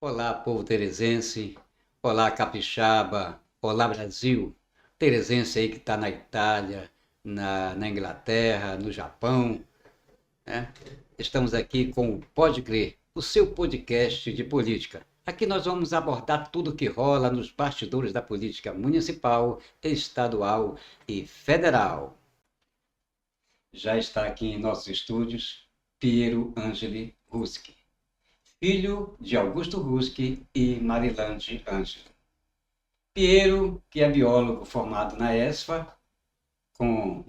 Olá, povo teresense. Olá, capixaba. Olá, Brasil. Teresense aí que está na Itália, na Inglaterra, no Japão, né? Estamos aqui com o Pode Crer, o seu podcast de política. Aqui nós vamos abordar tudo que rola nos bastidores da política municipal, estadual e federal. Já está aqui em nossos estúdios Piero Angeli Ruschi, filho de Augusto Ruschi e Marilande Angeli. Piero, que é biólogo formado na ESFA, com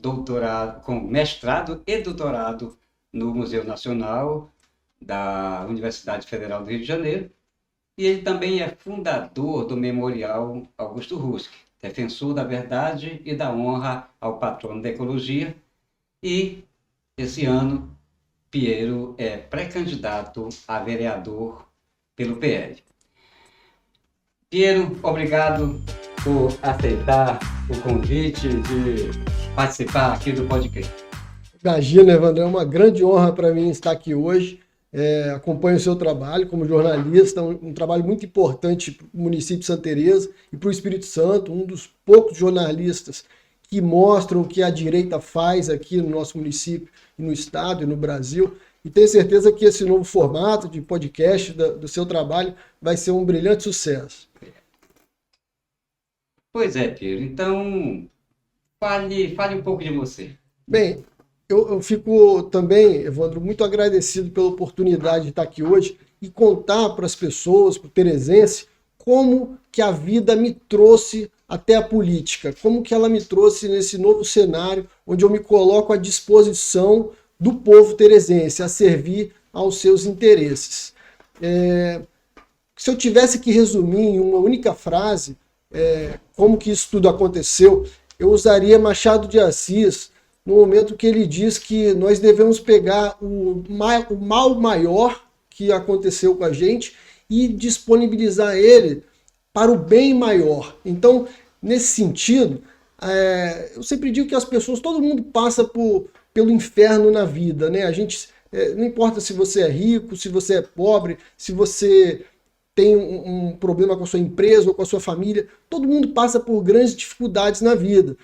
mestrado e doutorado no Museu Nacional da Universidade Federal do Rio de Janeiro, e ele também é fundador do Memorial Augusto Ruschi, defensor da verdade e da honra ao patrono da ecologia, e esse ano Piero é pré-candidato a vereador pelo PL. Piero, obrigado por aceitar o convite de participar aqui do podcast. Imagina, Evandro, é uma grande honra para mim estar aqui hoje. Acompanho o seu trabalho como jornalista, um trabalho muito importante para o município de Santa Teresa e para o Espírito Santo, um dos poucos jornalistas que mostram o que a direita faz aqui no nosso município, no estado e no Brasil. E tenho certeza que esse novo formato de podcast do seu trabalho vai ser um brilhante sucesso. Pois é, Piero. Então, fale um pouco de você. Bem, eu fico também, Evandro, muito agradecido pela oportunidade de estar aqui hoje e contar para as pessoas, para o teresense, como que a vida me trouxe até a política, como que ela me trouxe nesse novo cenário, onde eu me coloco à disposição do povo teresense, a servir aos seus interesses. Se eu tivesse que resumir em uma única frase como que isso tudo aconteceu, eu usaria Machado de Assis, no momento que ele diz que nós devemos pegar o mal maior que aconteceu com a gente e disponibilizar ele para o bem maior. Então, nesse sentido, eu sempre digo que as pessoas, todo mundo passa pelo inferno na vida, né? A gente, não importa se você é rico, se você é pobre, se você tem um problema com a sua empresa ou com a sua família, todo mundo passa por grandes dificuldades na vida.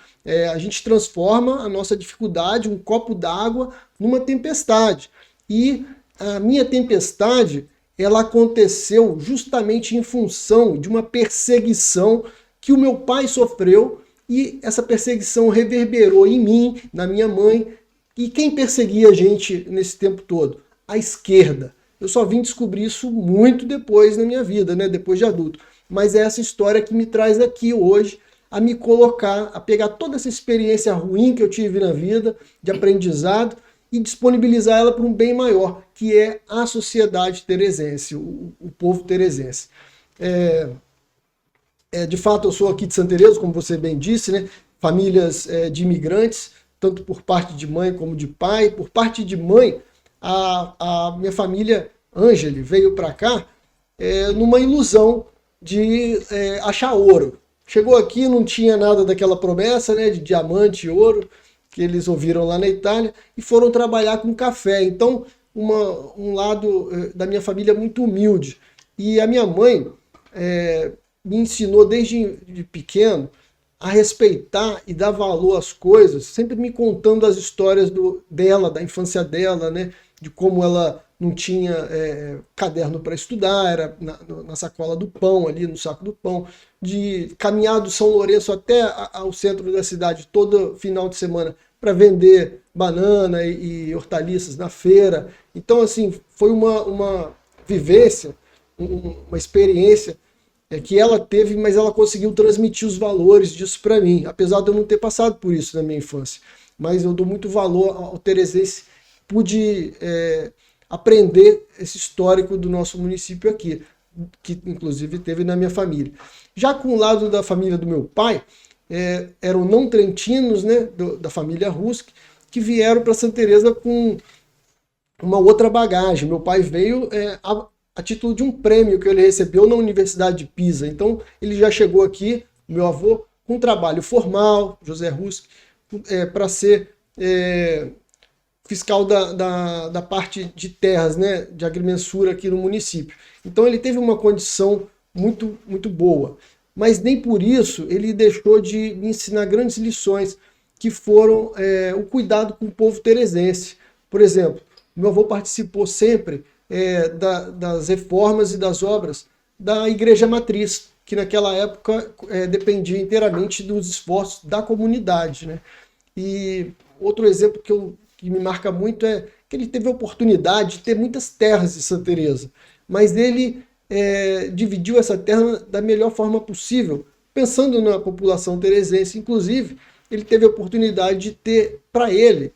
A gente transforma a nossa dificuldade, um copo d'água, numa tempestade. E a minha tempestade, ela aconteceu justamente em função de uma perseguição que o meu pai sofreu, e essa perseguição reverberou em mim, na minha mãe. E quem perseguia a gente nesse tempo todo? A esquerda. Eu só vim descobrir isso muito depois na minha vida, né? Depois de adulto. Mas é essa história que me traz aqui hoje a me colocar, a pegar toda essa experiência ruim que eu tive na vida, de aprendizado, e disponibilizar ela para um bem maior, que é a sociedade teresense, o povo teresense. De fato, eu sou aqui de Santa Teresa, como você bem disse, né? Famílias de imigrantes, tanto por parte de mãe como de pai. Por parte de mãe, a minha família Angeli veio para cá numa ilusão de achar ouro. Chegou aqui, não tinha nada daquela promessa, né, de diamante e ouro que eles ouviram lá na Itália, e foram trabalhar com café. Então, um lado da minha família muito humilde. E a minha mãe me ensinou desde pequeno a respeitar e dar valor às coisas, sempre me contando as histórias dela, da infância dela, né? De como ela não tinha caderno para estudar, era na sacola do pão, ali no saco do pão, de caminhar do São Lourenço até ao centro da cidade todo final de semana para vender banana e hortaliças na feira. Então, assim, foi uma vivência, uma experiência que ela teve, mas ela conseguiu transmitir os valores disso para mim, apesar de eu não ter passado por isso na minha infância. Mas eu dou muito valor ao teresense, pude aprender esse histórico do nosso município aqui, que inclusive teve na minha família. Já com o lado da família do meu pai, eram não trentinos, né, da família Ruschi, que vieram para Santa Teresa com uma outra bagagem. Meu pai veio a título de um prêmio que ele recebeu na Universidade de Pisa. Então, ele já chegou aqui, meu avô, com um trabalho formal, José Ruschi, para ser fiscal da parte de terras, né, de agrimensura aqui no município. Então ele teve uma condição muito, muito boa. Mas nem por isso ele deixou de me ensinar grandes lições, que foram o cuidado com o povo teresense. Por exemplo, meu avô participou sempre das reformas e das obras da Igreja Matriz, que naquela época dependia inteiramente dos esforços da comunidade, né? E outro exemplo que me marca muito é que ele teve a oportunidade de ter muitas terras em Santa Teresa, mas ele dividiu essa terra da melhor forma possível, pensando na população teresense. Inclusive, ele teve a oportunidade de ter para ele,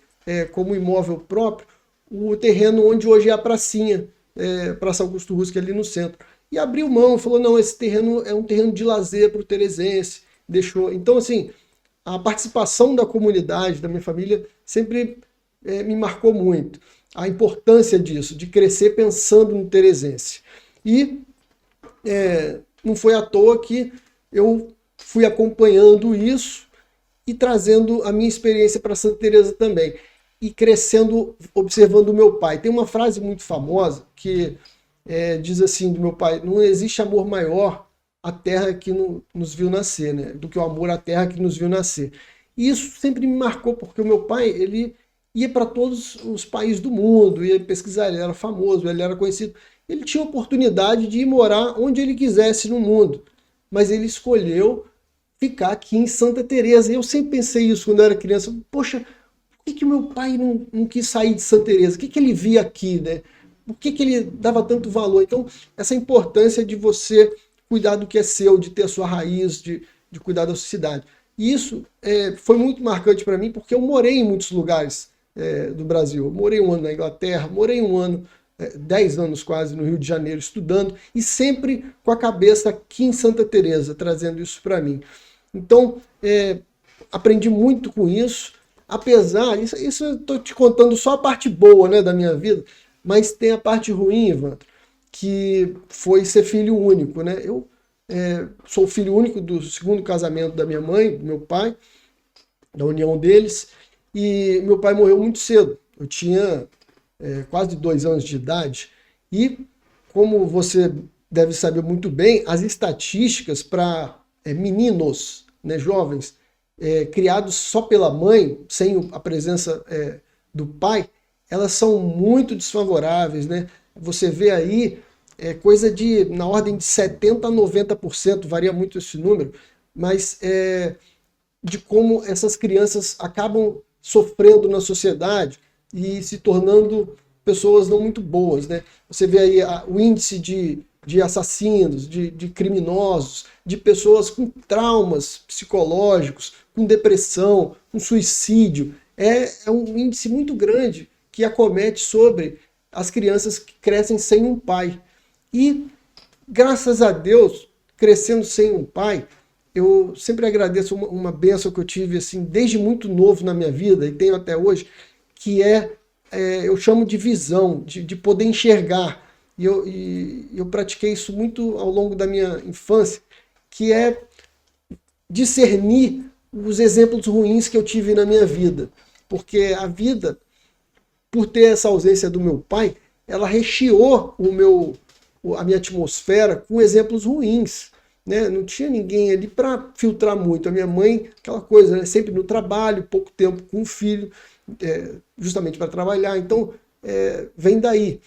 como imóvel próprio, o terreno onde hoje é a pracinha, Praça Augusto Rusque, ali no centro. E abriu mão, falou, não, esse terreno é um terreno de lazer para o teresense. Deixou. Então, assim, a participação da comunidade, da minha família, sempre me marcou muito. A importância disso, de crescer pensando no teresense. E não foi à toa que eu fui acompanhando isso e trazendo a minha experiência para Santa Teresa também. E crescendo, observando o meu pai. Tem uma frase muito famosa que diz assim do meu pai: não existe amor maior à terra que nos viu nascer, né, do que o amor à terra que nos viu nascer. E isso sempre me marcou, porque o meu pai, ele ia para todos os países do mundo, ia pesquisar, ele era famoso, ele era conhecido. Ele tinha oportunidade de ir morar onde ele quisesse no mundo, mas ele escolheu ficar aqui em Santa Teresa. E eu sempre pensei isso quando eu era criança. Poxa, por que meu pai não quis sair de Santa Teresa? O que ele via aqui, né? Por que ele dava tanto valor? Então, essa importância de você cuidar do que é seu, de ter a sua raiz, de cuidar da sua cidade. E isso foi muito marcante para mim, porque eu morei em muitos lugares do Brasil. Eu morei um ano na Inglaterra, morei um ano, 10 anos quase, no Rio de Janeiro, estudando, e sempre com a cabeça aqui em Santa Teresa, trazendo isso para mim. Então, aprendi muito com isso, apesar, isso eu estou te contando só a parte boa, né, da minha vida, mas tem a parte ruim, Evandro, que foi ser filho único, né? Eu sou filho único do segundo casamento da minha mãe, do meu pai, da união deles, e meu pai morreu muito cedo. Eu tinha quase 2 anos de idade, e como você deve saber muito bem, as estatísticas para meninos, né, jovens, criados só pela mãe, sem a presença do pai, elas são muito desfavoráveis, né? Você vê aí coisa na ordem de 70% a 90%, varia muito esse número, mas de como essas crianças acabam sofrendo na sociedade e se tornando pessoas não muito boas, né? Você vê aí o índice de assassinos, de criminosos, de pessoas com traumas psicológicos, com depressão, com suicídio. É um índice muito grande que acomete sobre as crianças que crescem sem um pai. E, graças a Deus, crescendo sem um pai, eu sempre agradeço uma bênção que eu tive assim, desde muito novo na minha vida, e tenho até hoje, que eu chamo de visão, de poder enxergar. E eu pratiquei isso muito ao longo da minha infância, que é discernir os exemplos ruins que eu tive na minha vida. Porque a vida, por ter essa ausência do meu pai, ela recheou a minha atmosfera com exemplos ruins, né? Não tinha ninguém ali para filtrar muito. A minha mãe, aquela coisa, né? Sempre no trabalho, pouco tempo com o filho, justamente para trabalhar. Então, vem daí.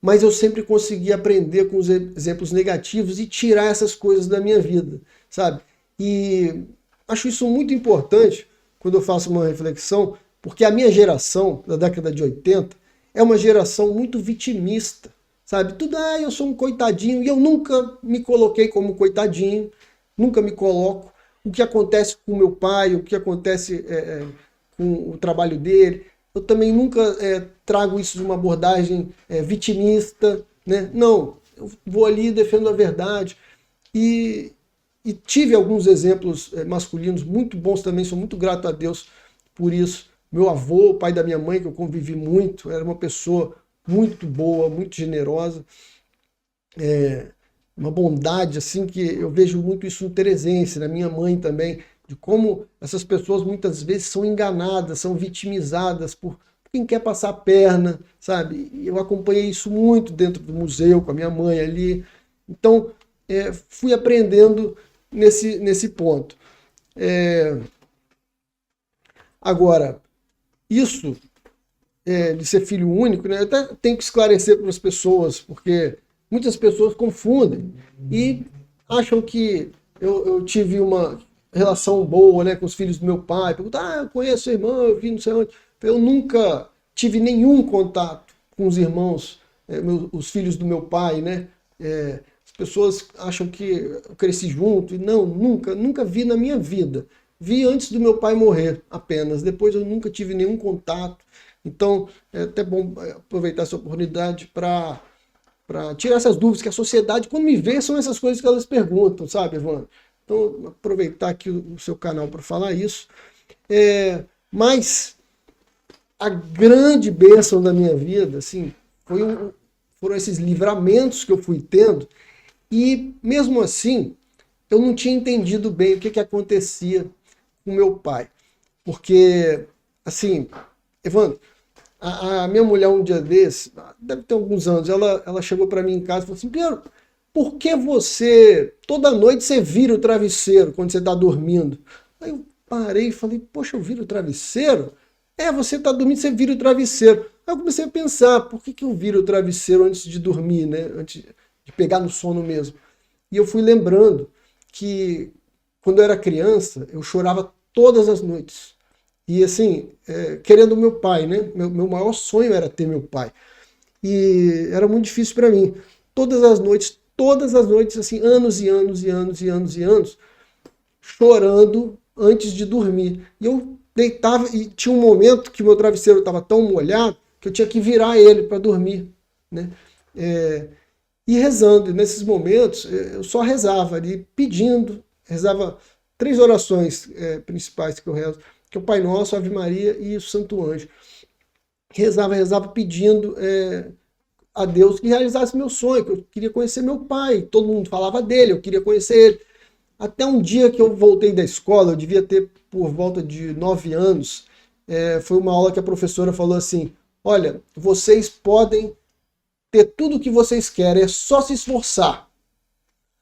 Mas eu sempre consegui aprender com os exemplos negativos e tirar essas coisas da minha vida, sabe? E acho isso muito importante quando eu faço uma reflexão, porque a minha geração, da década de 80, é uma geração muito vitimista, sabe? Tudo, eu sou um coitadinho, e eu nunca me coloquei como coitadinho, nunca me coloco. O que acontece com o meu pai, o que acontece com o trabalho dele, eu também nunca trago isso de uma abordagem vitimista, né? Não, eu vou ali e defendo a verdade. E tive alguns exemplos masculinos muito bons também, sou muito grato a Deus por isso. Meu avô, o pai da minha mãe, que eu convivi muito, era uma pessoa muito boa, muito generosa, uma bondade assim que eu vejo muito isso no teresense, na minha mãe também, de como essas pessoas muitas vezes são enganadas, são vitimizadas por quem quer passar a perna, sabe? E eu acompanhei isso muito dentro do museu, com a minha mãe ali. Então, fui aprendendo nesse ponto. Agora, isso de ser filho único, né? Eu até tenho que esclarecer para as pessoas, porque muitas pessoas confundem e acham que eu tive uma relação boa, né, com os filhos do meu pai. Perguntam, eu conheço o irmão, eu vi não sei onde. Eu nunca tive nenhum contato com os irmãos, os filhos do meu pai, né? As pessoas acham que eu cresci junto, e não, nunca vi na minha vida. Vi antes do meu pai morrer apenas, depois eu nunca tive nenhum contato. Então, é até bom aproveitar essa oportunidade para tirar essas dúvidas, que a sociedade, quando me vê, são essas coisas que elas perguntam, sabe, Evandro? Então, aproveitar aqui o seu canal para falar isso. Mas a grande bênção da minha vida, assim, foram esses livramentos que eu fui tendo, e mesmo assim, eu não tinha entendido bem o que acontecia com meu pai. Porque, assim, Evandro, a minha mulher um dia desse, deve ter alguns anos, ela chegou para mim em casa e falou assim, Piero, por que toda noite você vira o travesseiro quando você está dormindo? Aí eu parei e falei, poxa, eu viro o travesseiro? Você está dormindo, você vira o travesseiro. Aí eu comecei a pensar, por que eu viro o travesseiro antes de dormir, né? Antes de pegar no sono mesmo. E eu fui lembrando que quando eu era criança, eu chorava todas as noites. E assim, querendo o meu pai, né? Meu maior sonho era ter meu pai. E era muito difícil para mim. Todas as noites, assim, anos e anos e anos e anos e anos, chorando antes de dormir. E eu deitava, e tinha um momento que o meu travesseiro estava tão molhado que eu tinha que virar ele para dormir, né? E rezando. E nesses momentos, eu só rezava ali, pedindo, rezava 3 orações principais que eu rezo, que é o Pai Nosso, a Ave Maria e o Santo Anjo. Rezava pedindo a Deus que realizasse meu sonho, que eu queria conhecer meu pai. Todo mundo falava dele, eu queria conhecer ele. Até um dia que eu voltei da escola, eu devia ter por volta de 9 anos, foi uma aula que a professora falou assim, olha, vocês podem ter tudo o que vocês querem, é só se esforçar.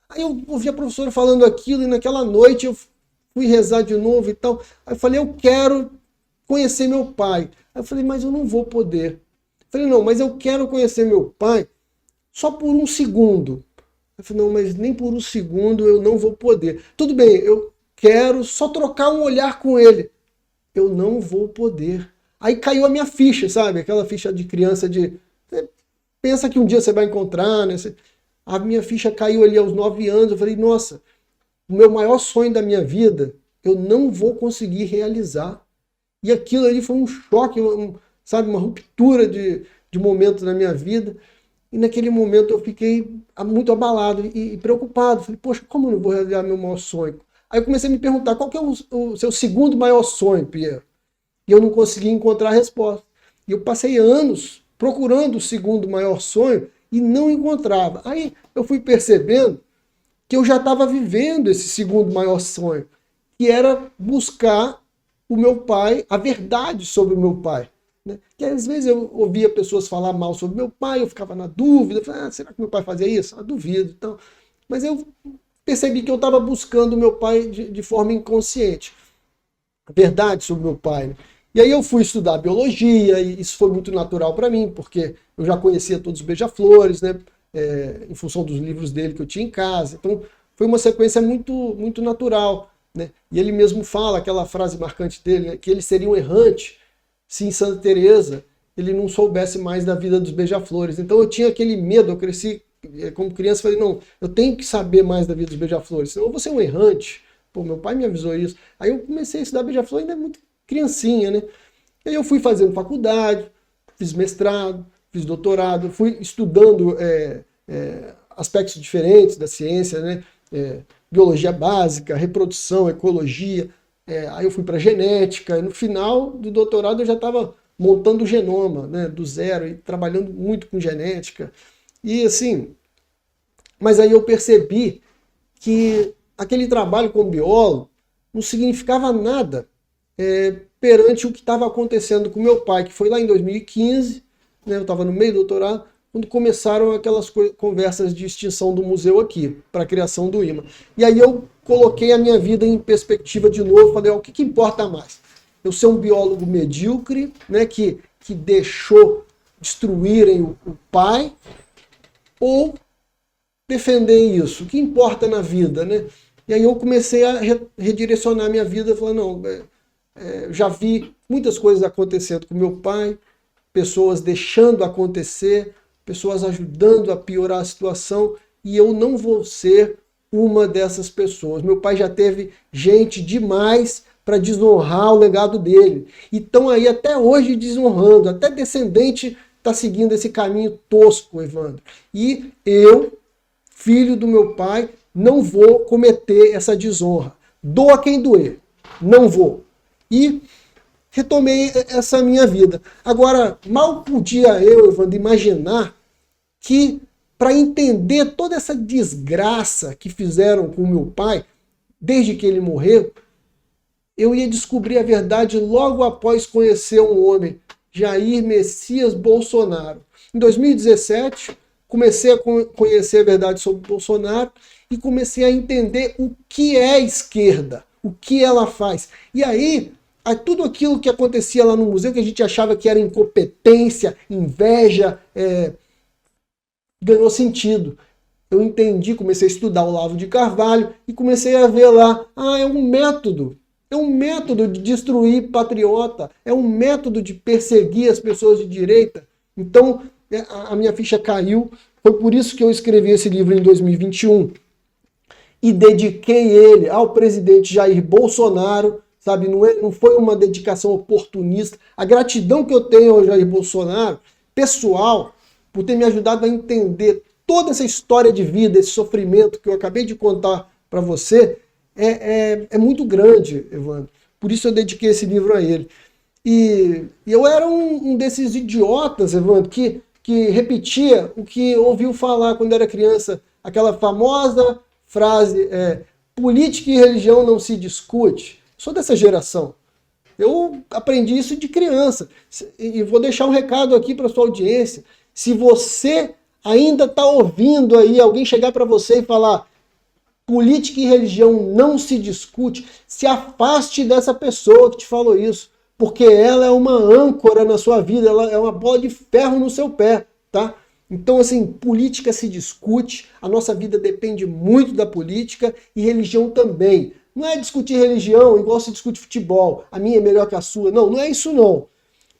Aí eu ouvi a professora falando aquilo, e naquela noite eu fui rezar de novo e tal. Aí eu falei, eu quero conhecer meu pai. Aí eu falei, mas eu não vou poder. Eu falei, não, mas eu quero conhecer meu pai só por um segundo. Eu falei, não, mas nem por um segundo eu não vou poder. Tudo bem, eu quero só trocar um olhar com ele. Eu não vou poder. Aí caiu a minha ficha, sabe? Aquela ficha de criança de... pensa que um dia você vai encontrar, né? A minha ficha caiu ali aos 9 anos. Eu falei, nossa, o meu maior sonho da minha vida, eu não vou conseguir realizar. E aquilo ali foi um choque, sabe? Uma ruptura de momento na minha vida. E naquele momento eu fiquei muito abalado e preocupado. Falei, poxa, como eu não vou realizar meu maior sonho? Aí eu comecei a me perguntar, qual que é o seu segundo maior sonho, Piero? E eu não consegui encontrar a resposta. E eu passei anos procurando o segundo maior sonho e não encontrava. Aí eu fui percebendo que eu já estava vivendo esse segundo maior sonho, que era buscar o meu pai, a verdade sobre o meu pai. Né? Que às vezes eu ouvia pessoas falar mal sobre meu pai, eu ficava na dúvida, eu falei, será que meu pai fazia isso? Duvido. Então, mas eu percebi que eu estava buscando o meu pai de forma inconsciente. A verdade sobre o meu pai. Né? E aí eu fui estudar biologia, e isso foi muito natural para mim, porque eu já conhecia todos os beija-flores, né? Em função dos livros dele que eu tinha em casa. Então foi uma sequência muito, muito natural. Né? E ele mesmo fala, aquela frase marcante dele, né? Que ele seria um errante se em Santa Teresa ele não soubesse mais da vida dos beija-flores. Então eu tinha aquele medo, eu cresci como criança, falei, não, eu tenho que saber mais da vida dos beija-flores, senão eu vou ser um errante. Pô, meu pai me avisou isso. Aí eu comecei a estudar beija-flor ainda muito criancinha, né? E aí eu fui fazendo faculdade, fiz mestrado, fiz doutorado, fui estudando aspectos diferentes da ciência, né? Biologia básica, reprodução, ecologia. Aí eu fui para genética, e no final do doutorado eu já estava montando o genoma, né, do zero, e trabalhando muito com genética. E assim, mas aí eu percebi que aquele trabalho como biólogo não significava nada perante o que estava acontecendo com meu pai, que foi lá em 2015, né, eu estava no meio do doutorado, quando começaram aquelas conversas de extinção do museu aqui, para a criação do IMA. E aí eu coloquei a minha vida em perspectiva de novo, falei, o que importa mais? Eu ser um biólogo medíocre, né, que deixou destruírem o pai, ou defender isso? O que importa na vida, né? E aí eu comecei a redirecionar minha vida, falando, não, já vi muitas coisas acontecendo com meu pai, pessoas deixando acontecer, pessoas ajudando a piorar a situação, e eu não vou ser uma dessas pessoas. Meu pai já teve gente demais para desonrar o legado dele. E estão aí até hoje desonrando, até descendente está seguindo esse caminho tosco, Evandro. E eu, filho do meu pai, não vou cometer essa desonra. Doa quem doer. Não vou. E retomei essa minha vida. Agora, mal podia eu, Evandro, imaginar que para entender toda essa desgraça que fizeram com meu pai, desde que ele morreu, eu ia descobrir a verdade logo após conhecer um homem, Jair Messias Bolsonaro. Em 2017, comecei a conhecer a verdade sobre Bolsonaro e comecei a entender o que é esquerda, o que ela faz. E aí, tudo aquilo que acontecia lá no museu, que a gente achava que era incompetência, inveja, ganhou sentido. Eu entendi, comecei a estudar o Olavo de Carvalho e comecei a ver lá, é um método. É um método de destruir patriota, é um método de perseguir as pessoas de direita. Então, a minha ficha caiu. Foi por isso que eu escrevi esse livro em 2021 e dediquei ele ao presidente Jair Bolsonaro, sabe? Não foi uma dedicação oportunista. A gratidão que eu tenho ao Jair Bolsonaro, pessoal, por ter me ajudado a entender toda essa história de vida, esse sofrimento que eu acabei de contar para você, é muito grande, Evandro. Por isso eu dediquei esse livro a ele. E eu era um desses idiotas, Evandro, que repetia o que ouviu falar quando era criança, aquela famosa frase, política e religião não se discute. Sou dessa geração. Eu aprendi isso de criança. E vou deixar um recado aqui para sua audiência. Se você ainda está ouvindo aí alguém chegar para você e falar política e religião não se discute, se afaste dessa pessoa que te falou isso, porque ela é uma âncora na sua vida, ela é uma bola de ferro no seu pé, tá? Então, assim, política se discute, a nossa vida depende muito da política e religião também. Não é discutir religião igual se discute futebol, a minha é melhor que a sua, não é isso não.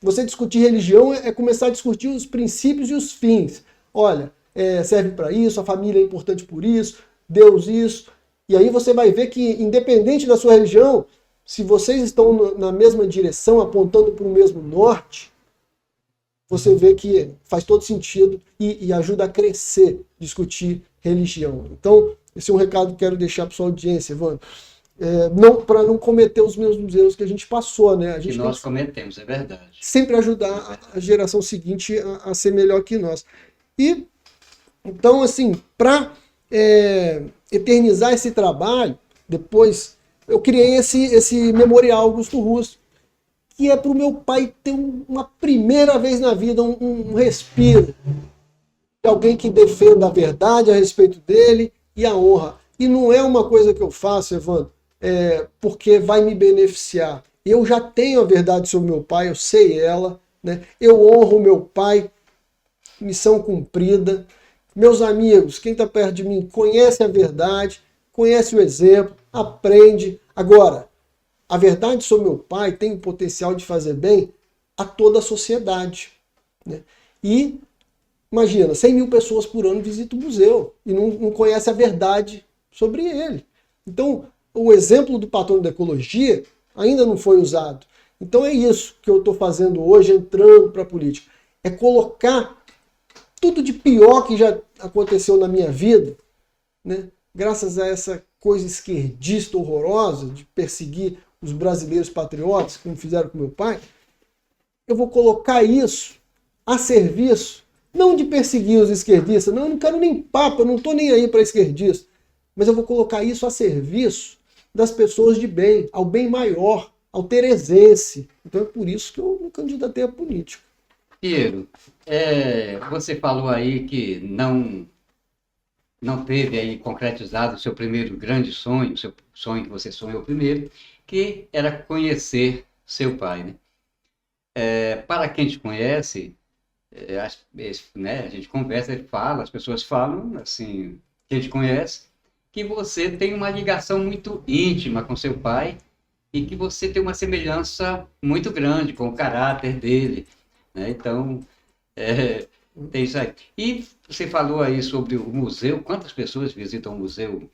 Você discutir religião é começar a discutir os princípios e os fins. Olha, serve para isso, a família é importante por isso, Deus isso. E aí você vai ver que, independente da sua religião, se vocês estão na mesma direção, apontando para o mesmo norte, você vê que faz todo sentido e ajuda a crescer, discutir religião. Então, esse é um recado que eu quero deixar para sua audiência, Evandro. Para não cometer os mesmos erros que a gente passou, né? Que nós cometemos, é verdade. Sempre ajudar a geração seguinte a ser melhor que nós. E, então, assim, para eternizar esse trabalho, depois eu criei esse Memorial Augusto Russo, que é para o meu pai ter uma primeira vez na vida um respiro de alguém que defenda a verdade a respeito dele e a honra. E não é uma coisa que eu faço, Evandro, porque vai me beneficiar. Eu já tenho a verdade sobre meu pai, eu sei ela, né? Eu honro o meu pai, missão cumprida. Meus amigos, quem está perto de mim conhece a verdade, conhece o exemplo, aprende. Agora, a verdade sobre meu pai tem o potencial de fazer bem a toda a sociedade, né? E imagina, 100 mil pessoas por ano visitam o museu e não conhece a verdade sobre ele. Então, o exemplo do patrono da ecologia ainda não foi usado. Então é isso que eu estou fazendo hoje, entrando para a política. É colocar tudo de pior que já aconteceu na minha vida, né? Graças a essa coisa esquerdista horrorosa de perseguir os brasileiros patriotas, como fizeram com meu pai, eu vou colocar isso a serviço, não de perseguir os esquerdistas, não, eu não quero nem papo, eu não estou nem aí para esquerdista, mas eu vou colocar isso a serviço das pessoas de bem, ao bem maior, ao teresense. Então é por isso que eu me candidatei a político. Piero, você falou aí que não teve aí concretizado o seu primeiro grande sonho, o seu sonho que você sonhou primeiro, que era conhecer seu pai, né? Para quem te conhece, né, a gente conversa, ele fala, as pessoas falam, assim, quem te conhece, que você tem uma ligação muito íntima com seu pai e que você tem uma semelhança muito grande com o caráter dele, né? Então, tem isso aí. E você falou aí sobre o museu, quantas pessoas visitam o museu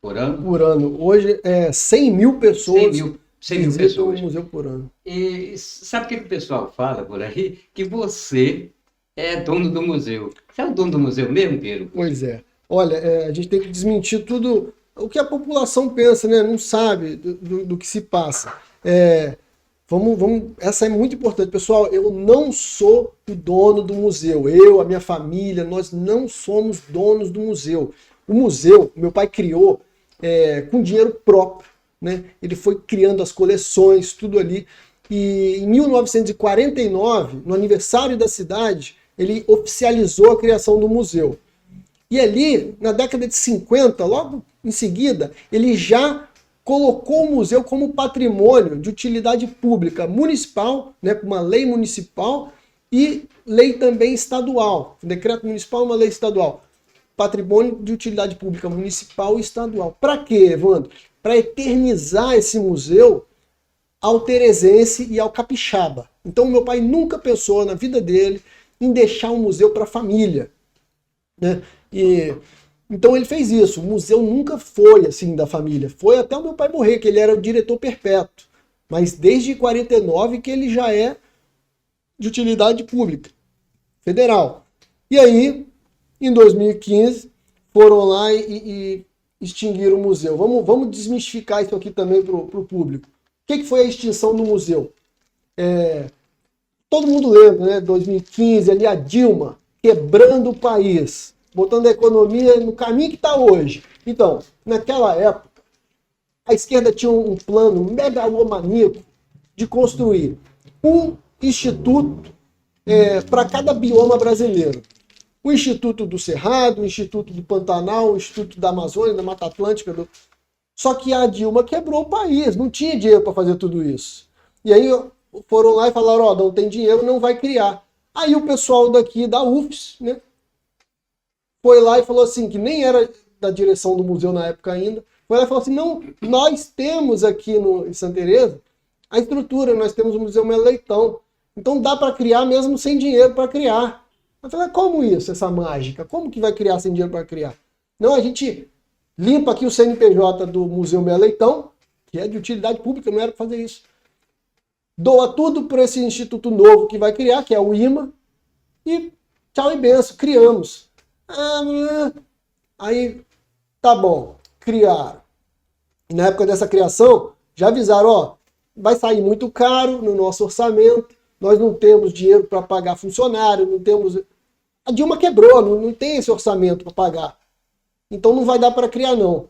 por ano? Por ano. Hoje, 100 mil pessoas 100 mil visitam pessoas. o museu por ano. E sabe o que o pessoal fala por aí? Que você é dono do museu. Você é o dono do museu mesmo, Pedro? Pois é. Olha, a gente tem que desmentir tudo o que a população pensa, né? Não sabe do que se passa. Essa é muito importante. Pessoal, eu não sou o dono do museu. Eu, a minha família, nós não somos donos do museu. O museu, meu pai criou com dinheiro próprio, né? Ele foi criando as coleções, tudo ali. E em 1949, no aniversário da cidade, ele oficializou a criação do museu. E ali, na década de 50, logo em seguida, ele já colocou o museu como patrimônio de utilidade pública municipal, né, com uma lei municipal e lei também estadual. Um decreto municipal e uma lei estadual. Patrimônio de utilidade pública municipal e estadual. Para quê, Evandro? Para eternizar esse museu ao teresense e ao capixaba. Então, meu pai nunca pensou na vida dele em deixar um museu para a família, né? Então ele fez isso. O museu nunca foi assim da família. Foi até o meu pai morrer, que ele era o diretor perpétuo. Mas desde 49 que ele já é de utilidade pública, federal. E aí, em 2015, foram lá e extinguiram o museu. Vamos desmistificar isso aqui também para o público. O que foi a extinção do museu? Todo mundo lembra, né? 2015, ali a Dilma quebrando o país, botando a economia no caminho que está hoje. Então, naquela época, a esquerda tinha um plano megalomaníaco de construir um instituto para cada bioma brasileiro. O Instituto do Cerrado, o Instituto do Pantanal, o Instituto da Amazônia, da Mata Atlântica. Só que a Dilma quebrou o país, não tinha dinheiro para fazer tudo isso. E aí foram lá e falaram, não tem dinheiro, não vai criar. Aí o pessoal daqui da UFS, né, foi lá e falou assim, que nem era da direção do museu na época ainda, foi lá e falou assim, não, nós temos aqui em Santa Teresa a estrutura, nós temos o Museu Melo Leitão, então dá para criar mesmo sem dinheiro para criar. Eu falei, como isso, essa mágica? Como que vai criar sem dinheiro para criar? Não, a gente limpa aqui o CNPJ do Museu Melo Leitão, que é de utilidade pública, não era para fazer isso. Doa tudo para esse instituto novo que vai criar, que é o IMA, e tchau e benção, criamos. Aí, tá bom, criaram. E na época dessa criação, já avisaram, vai sair muito caro no nosso orçamento, nós não temos dinheiro para pagar funcionário, não temos... A Dilma quebrou, não tem esse orçamento para pagar. Então não vai dar para criar, não.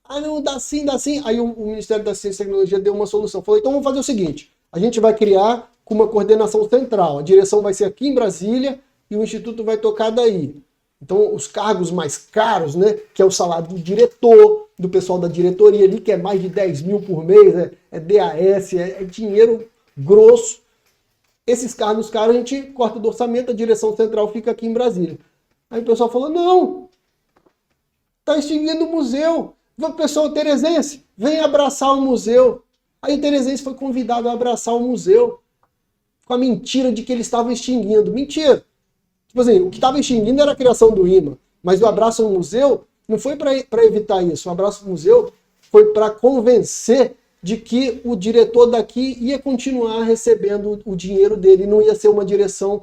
Não, dá sim, dá sim. Aí o Ministério da Ciência e Tecnologia deu uma solução. Falou, então vamos fazer o seguinte, a gente vai criar com uma coordenação central. A direção vai ser aqui em Brasília e o Instituto vai tocar daí. Então os cargos mais caros, né, que é o salário do diretor, do pessoal da diretoria ali, que é mais de 10 mil por mês, é DAS, é dinheiro grosso. Esses cargos caros a gente corta do orçamento, a direção central fica aqui em Brasília. Aí o pessoal falou, não, está extinguindo o museu. O pessoal teresense, vem abraçar o museu. Aí o teresense foi convidado a abraçar o museu com a mentira de que eles estavam extinguindo. Mentira! Tipo assim, o que estava extinguindo era a criação do IMA, mas o abraço ao museu não foi para evitar isso. O abraço ao museu foi para convencer de que o diretor daqui ia continuar recebendo o dinheiro dele, não ia ser uma direção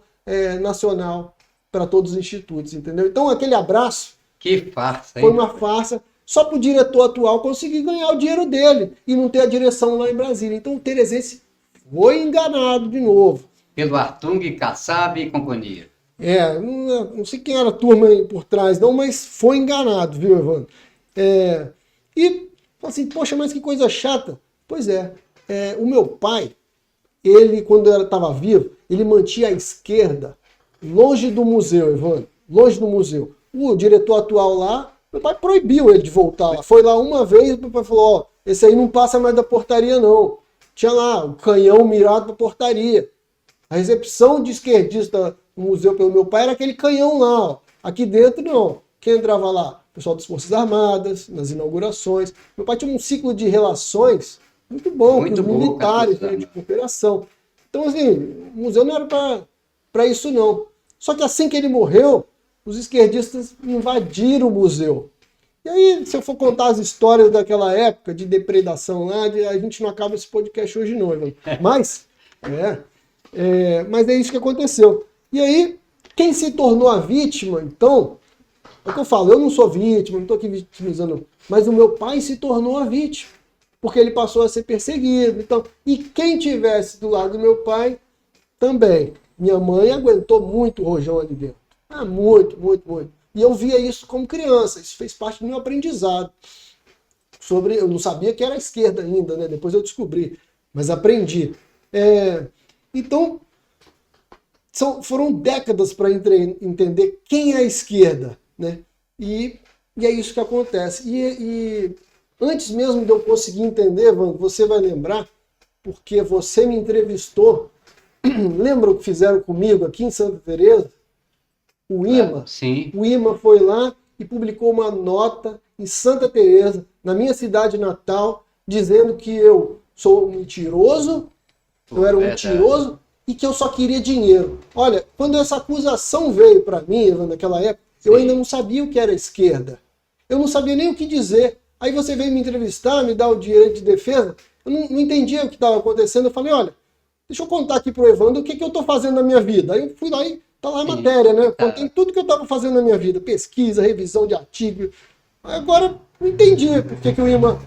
nacional para todos os institutos, entendeu? Então aquele abraço que farsa, hein? Foi uma farsa só para o diretor atual conseguir ganhar o dinheiro dele e não ter a direção lá em Brasília. Então o teresense foi enganado de novo. Pelo Artung, Kassab e companhia. Não sei quem era a turma aí por trás não, mas foi enganado, viu, Evandro? E fala assim, poxa, mas que coisa chata. Pois é, o meu pai, ele, quando estava vivo, ele mantinha a esquerda longe do museu, Evandro, longe do museu. O diretor atual lá, meu pai proibiu ele de voltar lá. Foi lá uma vez, o meu pai falou, ó, esse aí não passa mais da portaria, não. Tinha lá o canhão mirado para portaria. A recepção de esquerdista no museu pelo meu pai era aquele canhão lá, ó. Aqui dentro, não. Quem entrava lá? O pessoal das Forças Armadas, nas inaugurações. Meu pai tinha um ciclo de relações muito bom com os militares, né, de cooperação. Então, assim, o museu não era para isso, não. Só que assim que ele morreu, os esquerdistas invadiram o museu. E aí, se eu for contar as histórias daquela época de depredação lá, a gente não acaba esse podcast hoje não, Ivan. Mas é isso que aconteceu. E aí, quem se tornou a vítima, então, é o que eu falo, eu não sou vítima, não estou aqui vitimizando, mas o meu pai se tornou a vítima, porque ele passou a ser perseguido. Então, e quem tivesse do lado do meu pai, também. Minha mãe aguentou muito o rojão ali dentro. Muito, muito, muito. E eu via isso como criança, isso fez parte do meu aprendizado. Eu não sabia que era a esquerda ainda, né? Depois eu descobri, mas aprendi. Então, foram décadas para entender quem é a esquerda, né? E é isso que acontece. E antes mesmo de eu conseguir entender, Wanda, você vai lembrar, porque você me entrevistou. Lembra o que fizeram comigo aqui em Santa Teresa? O IMA. Sim. O IMA foi lá e publicou uma nota em Santa Teresa, na minha cidade natal, dizendo que eu sou um mentiroso, eu era um mentiroso e que eu só queria dinheiro. Olha, quando essa acusação veio para mim, naquela época, eu ainda não sabia o que era esquerda. Eu não sabia nem o que dizer. Aí você veio me entrevistar, me dar o direito de defesa, eu não entendia o que estava acontecendo. Eu falei, olha, deixa eu contar aqui pro Evandro o que eu estou fazendo na minha vida. Aí eu fui lá e tá lá a matéria, né? Eu contei tudo que eu estava fazendo na minha vida. Pesquisa, revisão de artigo. Agora eu entendi por que o IMA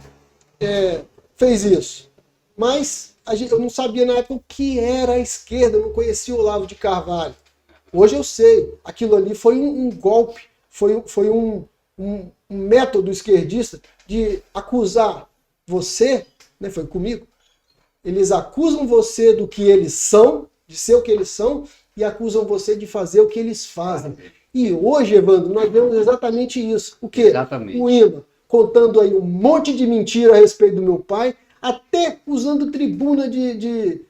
fez isso. Mas eu não sabia na época o que era a esquerda, eu não conhecia o Olavo de Carvalho. Hoje eu sei. Aquilo ali foi um golpe, foi um método esquerdista de acusar você, né? Foi comigo. Eles acusam você do que eles são, de ser o que eles são, e acusam você de fazer o que eles fazem. E hoje, Evandro, nós vemos exatamente isso. O quê? Exatamente. O IMA contando aí um monte de mentira a respeito do meu pai, até usando tribuna de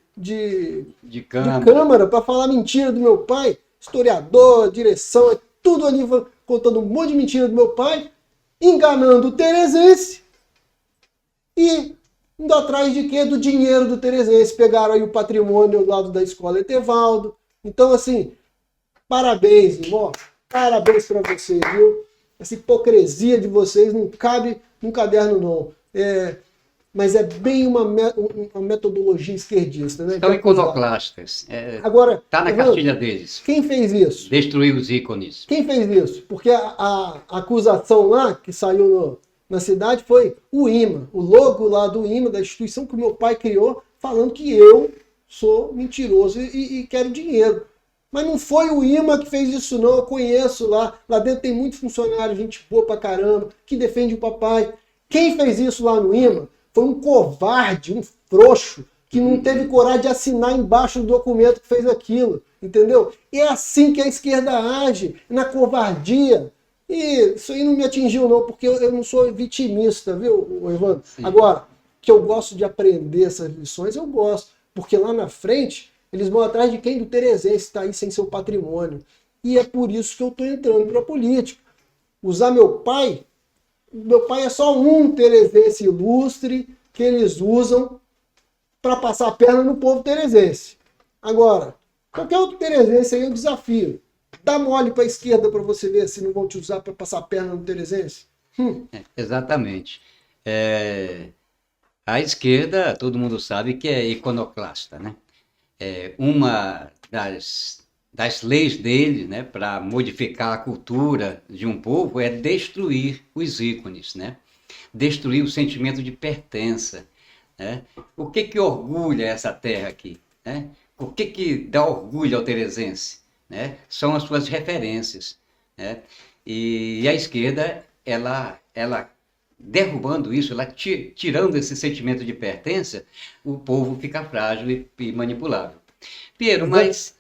câmara para falar mentira do meu pai. Historiador, direção, tudo ali contando um monte de mentira do meu pai, enganando o teresense e indo atrás de quê? Do dinheiro do teresense. Pegaram aí o patrimônio do lado da escola Etevaldo. Então, assim, parabéns, irmão. Parabéns para você, viu? Essa hipocrisia de vocês não cabe num caderno, não. Mas é bem uma metodologia esquerdista, né? São iconoclastas. Agora, está na cartilha deles. Quem fez isso? Destruir os ícones. Quem fez isso? Porque a acusação lá, que saiu na cidade, foi o IMA. O logo lá do IMA, da instituição que o meu pai criou, falando que eu sou mentiroso e quero dinheiro. Mas não foi o IMA que fez isso, não. Eu conheço lá. Lá dentro tem muito funcionário, gente boa pra caramba, que defende o papai. Quem fez isso lá no IMA foi um covarde, um frouxo, que não teve coragem de assinar embaixo do documento que fez aquilo. Entendeu? E é assim que a esquerda age, na covardia. E isso aí não me atingiu, não, porque eu não sou vitimista, viu, Evandro? Sim. Agora, que eu gosto de aprender essas lições, eu gosto. Porque lá na frente, eles vão atrás de quem? Do teresense está aí sem seu patrimônio. E é por isso que eu estou entrando para a política. Usar meu pai é só um teresense ilustre que eles usam para passar a perna no povo teresense. Agora, qualquer outro teresense aí é um desafio. Dá mole para a esquerda para você ver se não vão te usar para passar a perna no teresense. Exatamente. A esquerda, todo mundo sabe que é iconoclasta, né? Uma das leis dele, né, para modificar a cultura de um povo é destruir os ícones, né? Destruir o sentimento de pertença, né? O que orgulha essa terra aqui, né? O que dá orgulho ao teresense, né? São as suas referências, né? E a esquerda ela derrubando isso, ela tirando esse sentimento de pertença, o povo fica frágil e manipulável. Piero, mas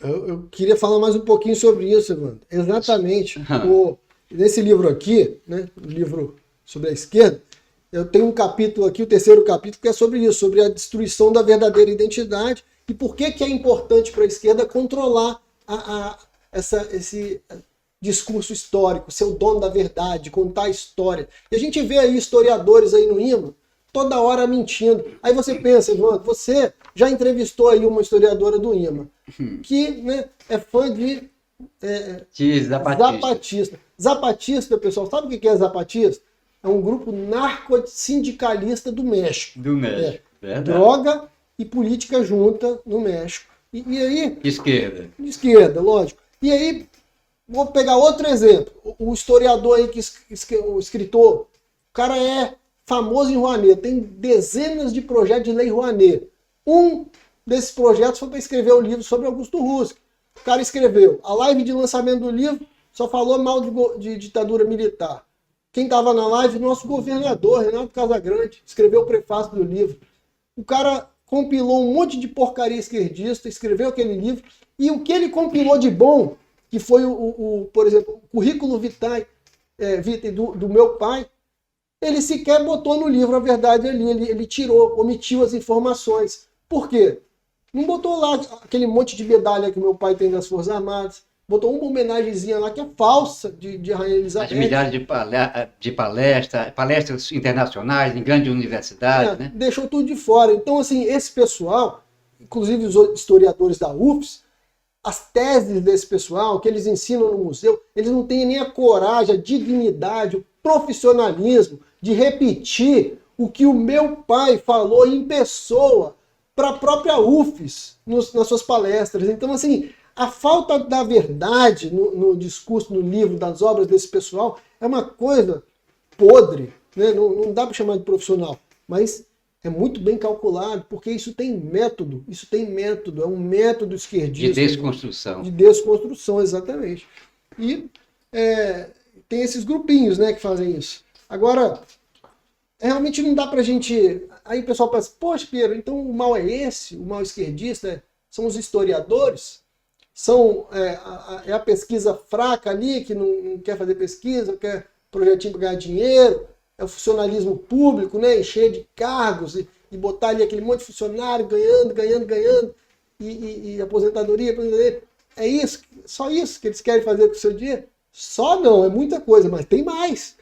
Eu queria falar mais um pouquinho sobre isso, Evandro. Exatamente. Nesse livro aqui, né, o livro sobre a esquerda, eu tenho um capítulo aqui, o terceiro capítulo, que é sobre isso, sobre a destruição da verdadeira identidade e por que é importante para a esquerda controlar esse discurso histórico, ser o dono da verdade, contar a história. E a gente vê aí historiadores aí no IMA toda hora mentindo. Aí você pensa, Evandro, você já entrevistou aí uma historiadora do IMA, que, né, é fã de Zapatista. Zapatista, pessoal, sabe o que é Zapatista? É um grupo narco-sindicalista do México. Do México, verdade. Droga e política junta no México. E aí... Esquerda. Esquerda, lógico. E aí, vou pegar outro exemplo. O historiador aí, o escritor, o cara é famoso em Rouanet, tem dezenas de projetos de lei Rouanet. Um desses projetos foi para escrever um livro sobre Augusto Husky. O cara escreveu. A live de lançamento do livro só falou mal de ditadura militar. Quem estava na live, nosso governador, Renato Casagrande, escreveu o prefácio do livro. O cara compilou um monte de porcaria esquerdista, escreveu aquele livro, e o que ele compilou de bom, que foi, por exemplo, o currículo vitae do meu pai, ele sequer botou no livro a verdade ali, ele tirou, omitiu as informações. Por quê? Não botou lá aquele monte de medalha que meu pai tem das Forças Armadas, botou uma homenagemzinha lá que é falsa de Rainha Elizabeth. As milhares de palestras internacionais em grandes universidades, né? Deixou tudo de fora. Então, assim, esse pessoal, inclusive os historiadores da UFS, as teses desse pessoal que eles ensinam no museu, eles não têm nem a coragem, a dignidade, o profissionalismo de repetir o que o meu pai falou em pessoa para a própria UFS nas suas palestras. Então, assim, a falta da verdade no discurso, no livro, das obras desse pessoal é uma coisa podre, né? Não dá para chamar de profissional, mas é muito bem calculado, porque isso tem método, é um método esquerdista. De desconstrução. De desconstrução, exatamente. E tem esses grupinhos, né, que fazem isso. Agora, realmente não dá pra gente... Aí o pessoal pensa, poxa, Piero, então o mal é esse? O mal esquerdista são os historiadores? É a pesquisa fraca ali, que não quer fazer pesquisa, quer projetinho para ganhar dinheiro, é o funcionalismo público, né, encher de cargos e botar ali aquele monte de funcionário ganhando, e aposentadoria. É isso, só isso que eles querem fazer com o seu dinheiro? Só não, é muita coisa, mas tem mais.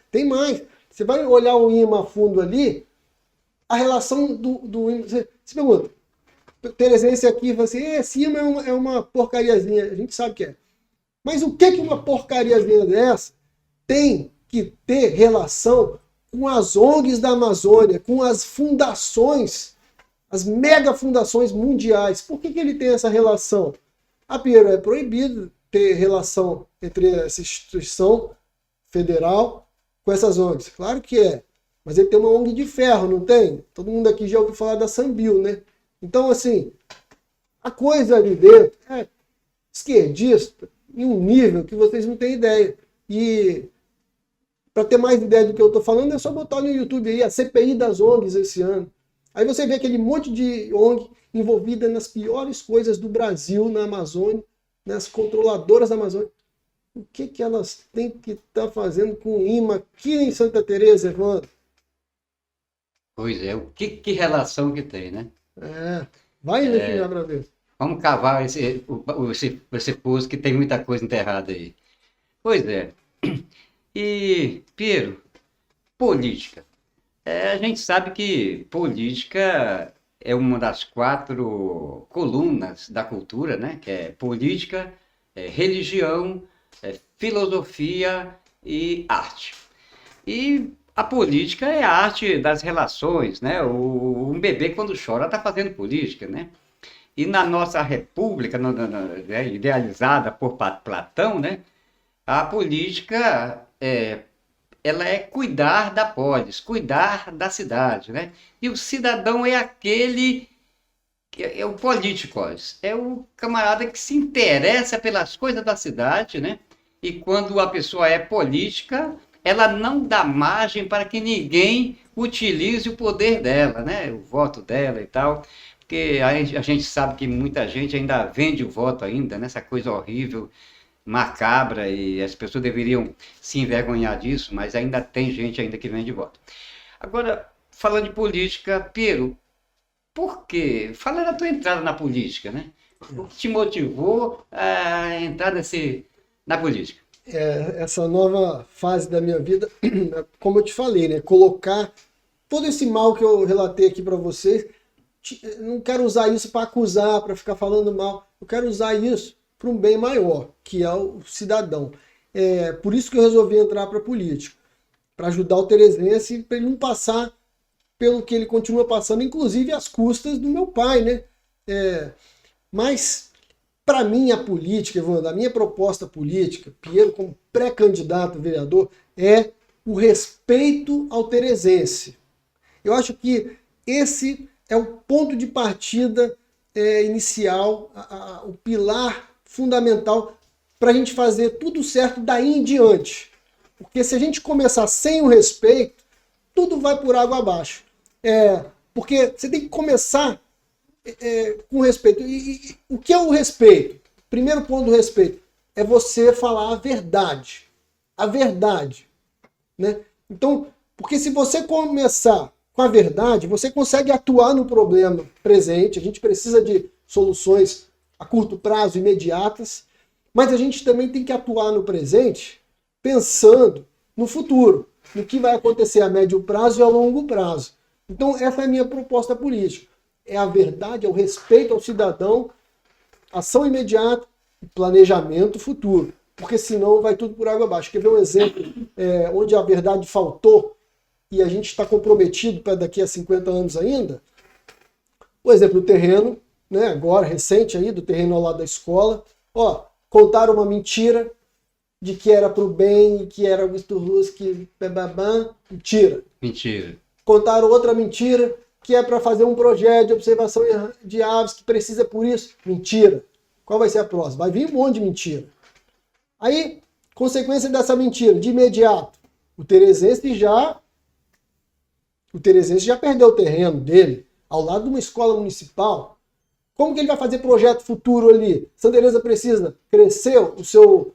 Você vai olhar o IMA a fundo ali, a relação do IMA, você pergunta, Teresense aqui fala assim, esse IMA é uma porcariazinha, a gente sabe que é. Mas o que uma porcariazinha dessa tem que ter relação com as ONGs da Amazônia, com as fundações, as mega fundações mundiais? Por que ele tem essa relação? Piero, é proibido ter relação entre essa instituição federal com essas ONGs. Claro que é. Mas ele tem uma ONG de ferro, não tem? Todo mundo aqui já ouviu falar da Sambil, né? Então, assim, a coisa ali dentro é esquerdista em um nível que vocês não têm ideia. E para ter mais ideia do que eu estou falando, é só botar no YouTube aí a CPI das ONGs esse ano. Aí você vê aquele monte de ONG envolvida nas piores coisas do Brasil, na Amazônia, nas controladoras da Amazônia. O que elas têm que estar fazendo com o IMA aqui em Santa Teresa, Evandro? Pois é, que relação que tem, né? Vai investigar para ver. Vamos cavar esse poço que tem muita coisa enterrada aí. Pois é. E, Piero, política. A gente sabe que política é uma das 4 colunas da cultura, né? Que é política, religião, filosofia e arte. E a política é a arte das relações, né? Um bebê quando chora está fazendo política, né? E na nossa república, idealizada por Platão, né? A política ela é cuidar da polis, cuidar da cidade, né? E o cidadão é aquele, é o políticos, é o camarada que se interessa pelas coisas da cidade, né? E quando a pessoa é política, ela não dá margem para que ninguém utilize o poder dela, né? O voto dela e tal. Porque a gente sabe que muita gente ainda vende o voto ainda, nessa coisa horrível, macabra, e as pessoas deveriam se envergonhar disso, mas ainda tem gente ainda que vende voto. Agora, falando de política, Piero, por quê? Fala da tua entrada na política, né? O que te motivou a entrar na política? Essa nova fase da minha vida, como eu te falei, né? Colocar todo esse mal que eu relatei aqui para vocês, não quero usar isso para acusar, para ficar falando mal. Eu quero usar isso para um bem maior, que é o cidadão. Por isso que eu resolvi entrar para a política, para ajudar o teresense, para ele não passar pelo que ele continua passando, inclusive às custas do meu pai, né? Mas, para mim, a política, Evandro, a minha proposta política, Piero como pré-candidato a vereador, é o respeito ao teresense. Eu acho que esse é o ponto de partida inicial, o pilar fundamental para a gente fazer tudo certo daí em diante. Porque se a gente começar sem o respeito, tudo vai por água abaixo. Porque você tem que começar com respeito. E o que é o respeito? Primeiro ponto do respeito é você falar a verdade. A verdade. Né? Então, porque se você começar com a verdade, você consegue atuar no problema presente. A gente precisa de soluções a curto prazo, imediatas, mas a gente também tem que atuar no presente pensando no futuro, no que vai acontecer a médio prazo e a longo prazo. Então, essa é a minha proposta política. É a verdade, é o respeito ao cidadão, ação imediata e planejamento futuro. Porque senão vai tudo por água abaixo. Quer ver um exemplo onde a verdade faltou e a gente está comprometido para daqui a 50 anos ainda? O exemplo do terreno, né, agora, recente aí, do terreno ao lado da escola. Contaram uma mentira de que era para o bem, que era Augusto Ruski, mentira. Mentira. Contaram outra mentira, que é para fazer um projeto de observação de aves, que precisa por isso. Mentira. Qual vai ser a próxima? Vai vir um monte de mentira. Aí, consequência dessa mentira, de imediato, o teresense já perdeu o terreno dele, ao lado de uma escola municipal. Como que ele vai fazer projeto futuro ali? Santa Teresa precisa crescer o seu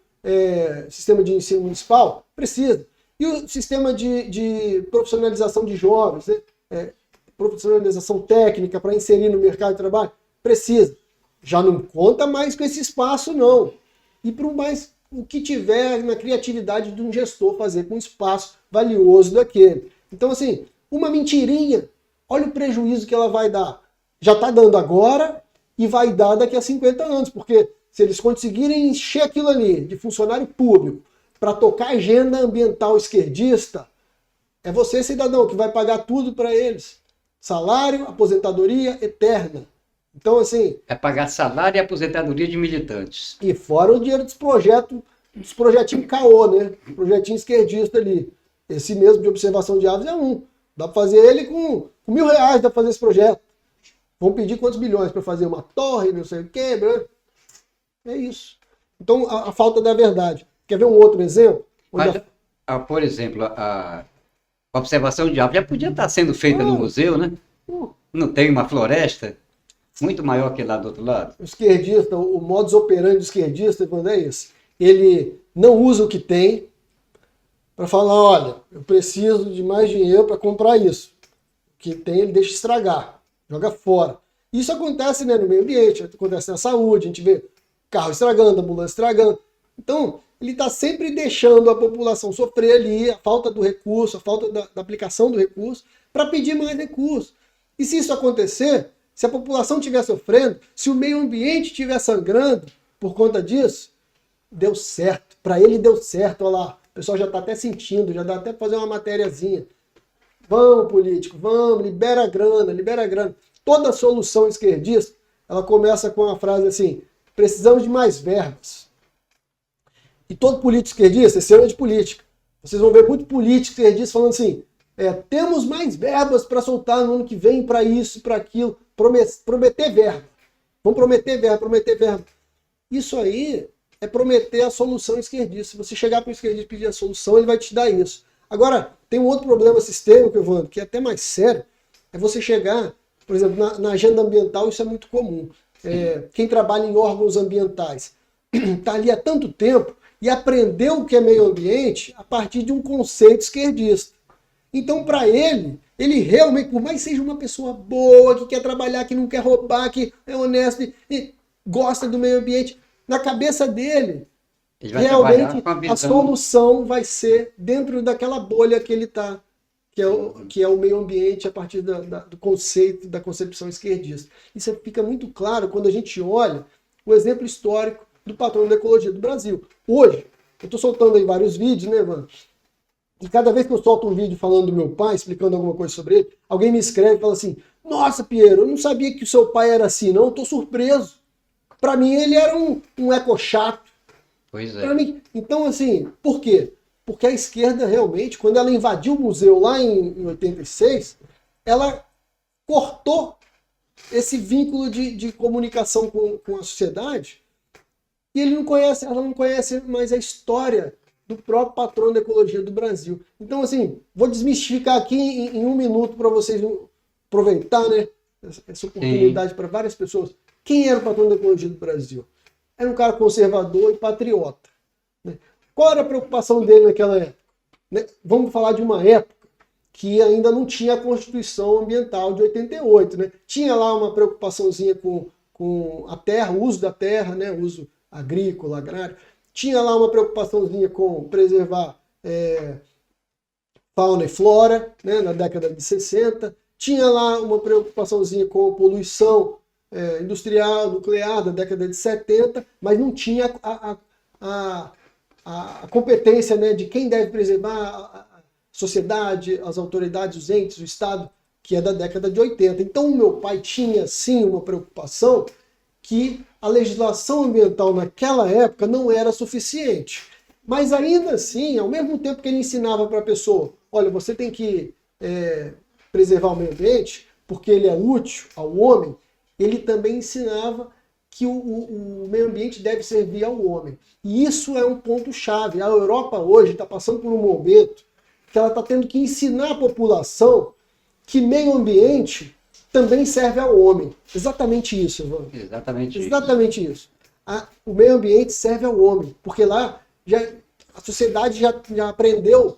sistema de ensino municipal? Precisa. E o sistema de profissionalização de jovens, né? Profissionalização técnica para inserir no mercado de trabalho? Precisa. Já não conta mais com esse espaço, não. E para o que tiver na criatividade de um gestor fazer com um espaço valioso daquele. Então, assim, uma mentirinha, olha o prejuízo que ela vai dar. Já está dando agora e vai dar daqui a 50 anos, porque se eles conseguirem encher aquilo ali de funcionário público para tocar agenda ambiental esquerdista, é você, cidadão, que vai pagar tudo para eles. Salário, aposentadoria eterna. Então, assim... É pagar salário e aposentadoria de militantes. E fora o dinheiro dos projetinhos caô, né? Projetinho esquerdista ali. Esse mesmo de observação de aves é um. Dá para fazer ele com R$1.000, dá para fazer esse projeto. Vão pedir quantos bilhões para fazer uma torre, não sei o quê. Né? É isso. Então, a falta da verdade. Quer ver um outro exemplo? Mas, por exemplo, a observação de aves já podia estar sendo feita no museu, né? Não tem uma floresta muito maior que lá do outro lado? O esquerdista, o modus operandi do esquerdista, Evandro, é esse. Ele não usa o que tem para falar, olha, eu preciso de mais dinheiro para comprar isso. O que tem, ele deixa estragar, joga fora. Isso acontece, né, no meio ambiente, acontece na saúde, a gente vê carro estragando, ambulância estragando. Então, ele está sempre deixando a população sofrer ali, a falta do recurso, a falta da aplicação do recurso, para pedir mais recurso. E se isso acontecer, se a população estiver sofrendo, se o meio ambiente estiver sangrando por conta disso, deu certo. Para ele deu certo, olha lá. O pessoal já está até sentindo, já dá até para fazer uma matériazinha. Vamos, político, vamos, libera a grana, libera a grana. Toda solução esquerdista, ela começa com uma frase assim, precisamos de mais verbas. E todo político esquerdista, esse ano é de política, vocês vão ver muito político esquerdista falando assim, temos mais verbas para soltar no ano que vem, para isso, para aquilo, prometer verba. Vamos prometer verba. Isso aí é prometer a solução esquerdista. Se você chegar para o esquerdista e pedir a solução, ele vai te dar isso. Agora, tem um outro problema sistêmico, Evandro, que é até mais sério, é você chegar, por exemplo, na agenda ambiental, isso é muito comum. Quem trabalha em órgãos ambientais está ali há tanto tempo e aprendeu o que é meio ambiente a partir de um conceito esquerdista. Então, para ele realmente, por mais que seja uma pessoa boa, que quer trabalhar, que não quer roubar, que é honesto e gosta do meio ambiente, na cabeça dele, realmente a solução vai ser dentro daquela bolha que ele está, que é o meio ambiente a partir do conceito, da concepção esquerdista. Isso fica muito claro quando a gente olha o exemplo histórico do patrono da ecologia do Brasil. Hoje, eu estou soltando aí vários vídeos, né, mano? E cada vez que eu solto um vídeo falando do meu pai, explicando alguma coisa sobre ele, alguém me escreve e fala assim: nossa, Piero, eu não sabia que o seu pai era assim, não, eu tô surpreso. Para mim ele era um eco-chato. Pois é. Pra mim, então, assim, por quê? Porque a esquerda realmente, quando ela invadiu o museu lá em 86, ela cortou esse vínculo de comunicação com a sociedade e ela não conhece mais a história do próprio patrono da ecologia do Brasil. Então, assim, vou desmistificar aqui em um minuto para vocês aproveitar, né, essa oportunidade para várias pessoas. Quem era o patrono da ecologia do Brasil? Era um cara conservador e patriota. Né? Qual era a preocupação dele naquela época? Né? Vamos falar de uma época que ainda não tinha a Constituição Ambiental de 88. Né? Tinha lá uma preocupaçãozinha com a terra, o uso da terra, né? O uso agrícola, agrário. Tinha lá uma preocupaçãozinha com preservar fauna e flora, né? Na década de 60. Tinha lá uma preocupaçãozinha com poluição industrial, nuclear, da década de 70, mas não tinha a competência, né, de quem deve preservar a sociedade, as autoridades, os entes, o Estado, que é da década de 80. Então o meu pai tinha, sim, uma preocupação que a legislação ambiental naquela época não era suficiente. Mas ainda assim, ao mesmo tempo que ele ensinava para a pessoa, olha, você tem que preservar o meio ambiente, porque ele é útil ao homem, ele também ensinava que o meio ambiente deve servir ao homem. E isso é um ponto-chave. A Europa hoje está passando por um momento que ela está tendo que ensinar a população que meio ambiente também serve ao homem. Exatamente isso, Evandro. Exatamente isso. O meio ambiente serve ao homem, porque lá a sociedade já aprendeu.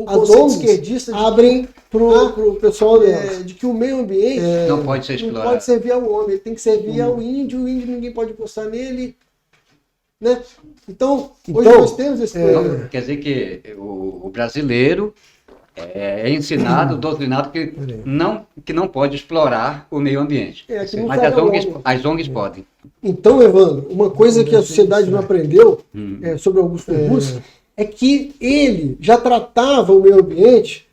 As ONGs esquerdistas abrem para o pessoal de que o meio ambiente não pode ser explorado. Não pode servir ao homem, ele tem que servir ao índio, o índio ninguém pode encostar nele. Né? Então, hoje nós temos esse problema. Quer dizer que o brasileiro é ensinado, doutrinado que não pode explorar o meio ambiente. Mas as ONGs podem. Então, Evandro, uma coisa que a sociedade não aprendeu sobre Augusto Russo é que ele já tratava o meio ambiente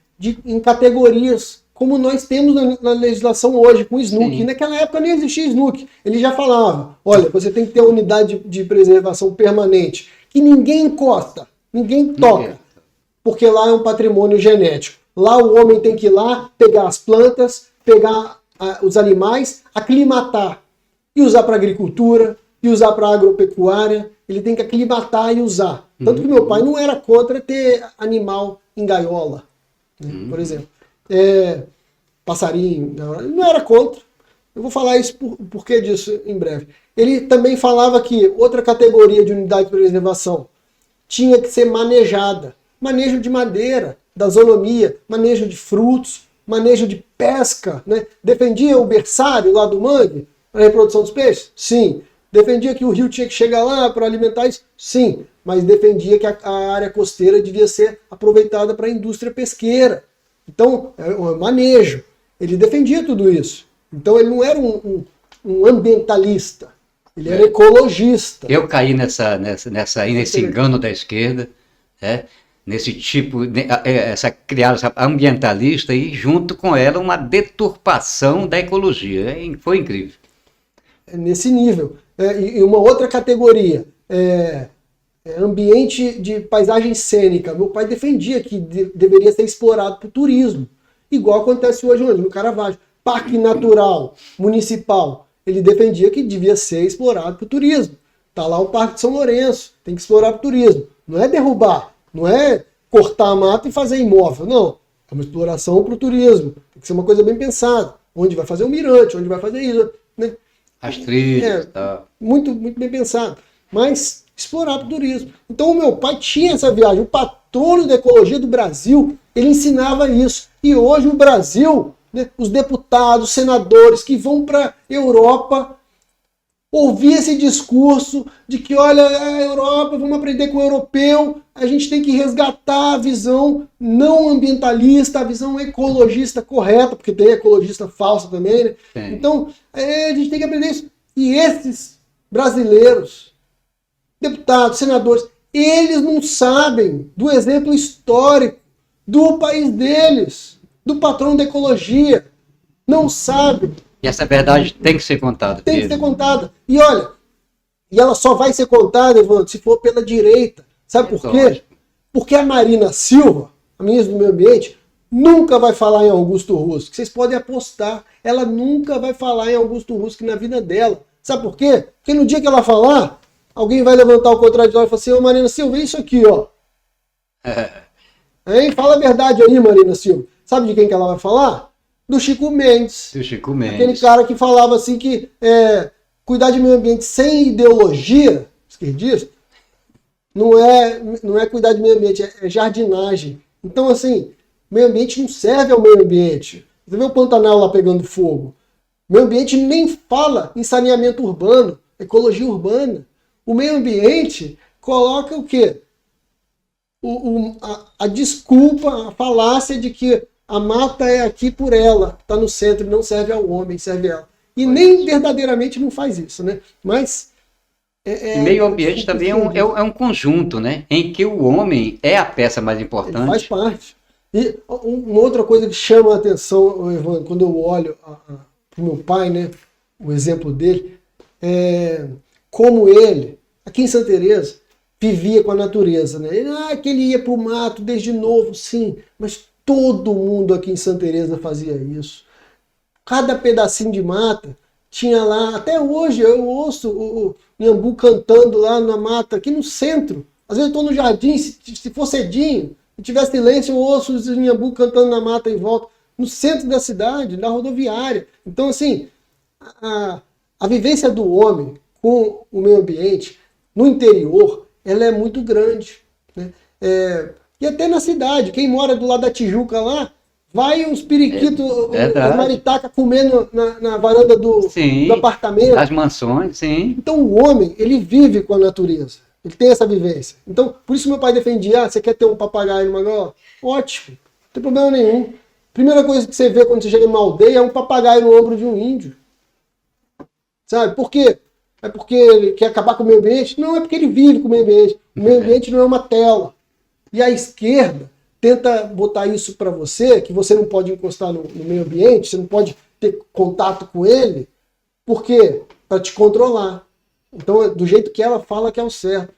em categorias, como nós temos na legislação hoje, com o SNUC. Naquela época nem existia SNUC. Ele já falava, olha, você tem que ter uma unidade de preservação permanente, que ninguém encosta, ninguém toca, porque lá é um patrimônio genético. Lá o homem tem que ir lá, pegar as plantas, pegar os animais, aclimatar, e usar para agricultura, e usar para agropecuária. Ele tem que aclimatar e usar. Tanto que meu pai não era contra ter animal em gaiola, né, por exemplo. Passarinho, não era contra. Eu vou falar isso por que disso em breve. Ele também falava que outra categoria de unidade de preservação tinha que ser manejada. Manejo de madeira, da zonomia, manejo de frutos, manejo de pesca. Né? Defendia o berçário lá do mangue para a reprodução dos peixes? Sim. Defendia que o rio tinha que chegar lá para alimentar isso? Sim. Mas defendia que a área costeira devia ser aproveitada para a indústria pesqueira. Então, é um manejo. Ele defendia tudo isso. Então, ele não era um ambientalista. Ele era ecologista. Eu caí nesse engano da esquerda, nesse tipo, criar essa ambientalista e junto com ela uma deturpação da ecologia. Foi incrível. Nesse nível. E uma outra categoria, ambiente de paisagem cênica. Meu pai defendia que deveria ser explorado para o turismo. Igual acontece hoje no Caravaggio. Parque natural, municipal. Ele defendia que devia ser explorado para o turismo. Tá lá o Parque de São Lourenço, tem que explorar para o turismo. Não é derrubar, não é cortar a mata e fazer imóvel, não. É uma exploração para o turismo. Tem que ser uma coisa bem pensada. Onde vai fazer um mirante, onde vai fazer isso, né? As trilhas e tal. Muito, muito bem pensado. Mas explorar para o turismo. Então o meu pai tinha essa viagem. O patrono da ecologia do Brasil, ele ensinava isso. E hoje o Brasil, né, os deputados, senadores que vão para a Europa ouvir esse discurso de que, olha, a Europa, vamos aprender com o europeu, a gente tem que resgatar a visão não ambientalista, a visão ecologista correta, porque tem ecologista falsa também, né? Tem. Então, a gente tem que aprender isso. E esses brasileiros, deputados, senadores, eles não sabem do exemplo histórico do país deles, do patrão da ecologia. Não sabem. E essa verdade tem que ser contada. Tem que ser contada. E olha, e ela só vai ser contada, Evandro, se for pela direita. Sabe por quê? Lógico. Porque a Marina Silva, a ministra do Meio Ambiente, nunca vai falar em Augusto Rusk. Vocês podem apostar. Ela nunca vai falar em Augusto Rusk na vida dela. Sabe por quê? Porque no dia que ela falar, alguém vai levantar o contraditório e falar assim, ô Marina Silva, é isso aqui, ó. Hein? Fala a verdade aí, Marina Silva. Sabe de quem que ela vai falar? Do Chico Mendes. Do Chico Mendes. Aquele cara que falava assim que cuidar de meio ambiente sem ideologia esquerdista não é cuidar de meio ambiente, é jardinagem. Então, assim, meio ambiente não serve ao meio ambiente. Você vê o Pantanal lá pegando fogo. Meio ambiente nem fala em saneamento urbano, ecologia urbana. O meio ambiente coloca o quê? A desculpa, a falácia de que a mata é aqui por ela, está no centro, não serve ao homem, serve a ela. E nem verdadeiramente não faz isso, né? Mas... E meio ambiente também é um conjunto, né? Em que o homem é a peça mais importante. Ele faz parte. E uma outra coisa que chama a atenção, Evandro, quando eu olho para o meu pai, né? O exemplo dele, é como ele, aqui em Santa Teresa, vivia com a natureza, né? Que ele ia para o mato desde novo, sim, mas todo mundo aqui em Santa Teresa fazia isso. Cada pedacinho de mata tinha lá, até hoje eu ouço o Inhambu cantando lá na mata, aqui no centro. Às vezes eu estou no jardim, se for cedinho, se tiver silêncio, eu ouço os Inhambu cantando na mata em volta, no centro da cidade, na rodoviária. Então, assim, a vivência do homem com o meio ambiente no interior, ela é muito grande, né? E até na cidade, quem mora do lado da Tijuca lá, vai os periquitos, as maritacas comendo na varanda do apartamento. As mansões, sim. Então o homem, ele vive com a natureza. Ele tem essa vivência. Então, por isso meu pai defendia, você quer ter um papagaio numa gaiola? Ótimo, não tem problema nenhum. Primeira coisa que você vê quando você chega numa aldeia é um papagaio no ombro de um índio. Sabe? Por quê? É porque ele quer acabar com o meio ambiente? Não, é porque ele vive com o meio ambiente. O meio ambiente não é uma tela. E a esquerda tenta botar isso para você, que você não pode encostar no meio ambiente, você não pode ter contato com ele, por quê? Para te controlar. Então, do jeito que ela fala que é o certo.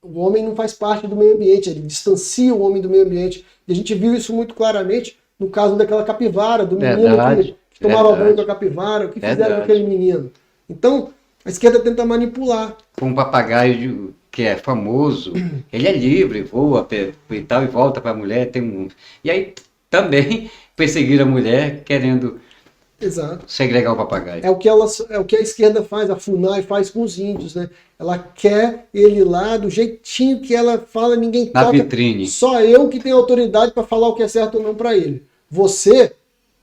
O homem não faz parte do meio ambiente, ele distancia o homem do meio ambiente. E a gente viu isso muito claramente no caso daquela capivara, do menino que tomava banho com a capivara, o que fizeram com aquele menino. Então, a esquerda tenta manipular. Um papagaio que é famoso, ele é livre, voa e tal, e volta para a mulher, E aí também perseguir a mulher querendo segregar o papagaio. É o que a esquerda faz, a FUNAI faz com os índios, né? Ela quer ele lá do jeitinho que ela fala, ninguém toca. Na vitrine. Só eu que tenho autoridade para falar o que é certo ou não para ele. Você,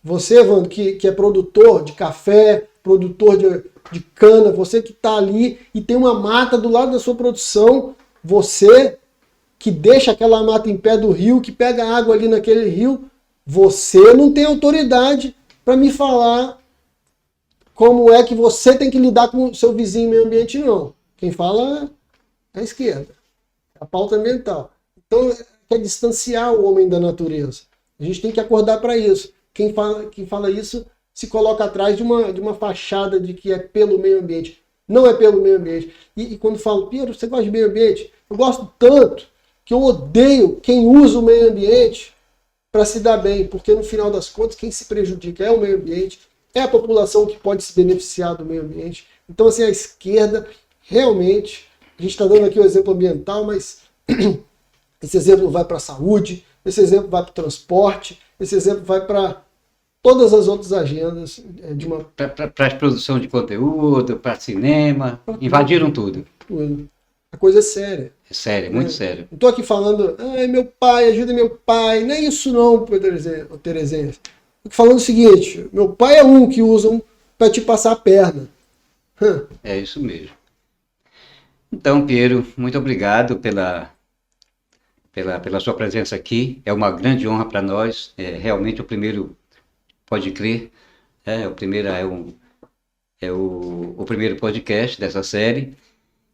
Evandro, que é produtor de café, produtor de cana, você que está ali e tem uma mata do lado da sua produção, você que deixa aquela mata em pé do rio, que pega água ali naquele rio, você não tem autoridade para me falar como é que você tem que lidar com o seu vizinho meio ambiente, não. Quem fala é a esquerda, a pauta ambiental. Então, quer distanciar o homem da natureza. A gente tem que acordar para isso. Quem fala isso se coloca atrás de uma fachada de que é pelo meio ambiente. Não é pelo meio ambiente. E quando falo, Piero, você gosta de meio ambiente? Eu gosto tanto que eu odeio quem usa o meio ambiente para se dar bem, porque no final das contas quem se prejudica é o meio ambiente, é a população que pode se beneficiar do meio ambiente. Então, assim, a esquerda realmente A gente está dando aqui o exemplo ambiental, mas esse exemplo vai para a saúde, esse exemplo vai para o transporte, esse exemplo vai para todas as outras agendas de uma... Para a produção de conteúdo, para cinema, invadiram tudo. A coisa é séria. É sério, muito sério. Não estou aqui falando, meu pai, ajuda meu pai. Não é isso não, Terezense. Estou falando o seguinte, meu pai é um que usam para te passar a perna. É isso mesmo. Então, Piero, muito obrigado pela sua presença aqui. É uma grande honra para nós. É realmente o primeiro, pode crer, o primeiro podcast dessa série.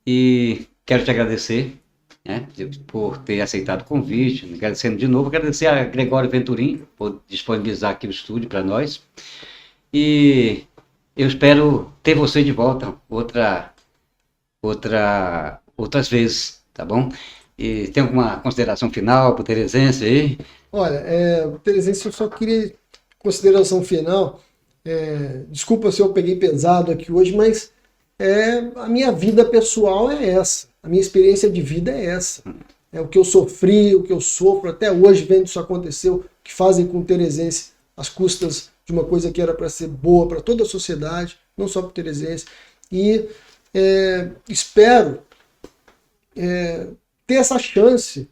E quero te agradecer, né, por ter aceitado o convite. Agradecendo de novo, agradecer a Gregório Venturim por disponibilizar aqui o estúdio para nós. E eu espero ter você de volta outras vezes, tá bom? E tem alguma consideração final para o Terezense aí? Olha, Terezense, eu só queria consideração final. Desculpa se eu peguei pesado aqui hoje, mas a minha vida pessoal é essa. A minha experiência de vida é essa. É o que eu sofri, o que eu sofro, até hoje vendo isso acontecer, o que fazem com o Terezense às custas de uma coisa que era para ser boa para toda a sociedade, não só para o Terezense. E espero ter essa chance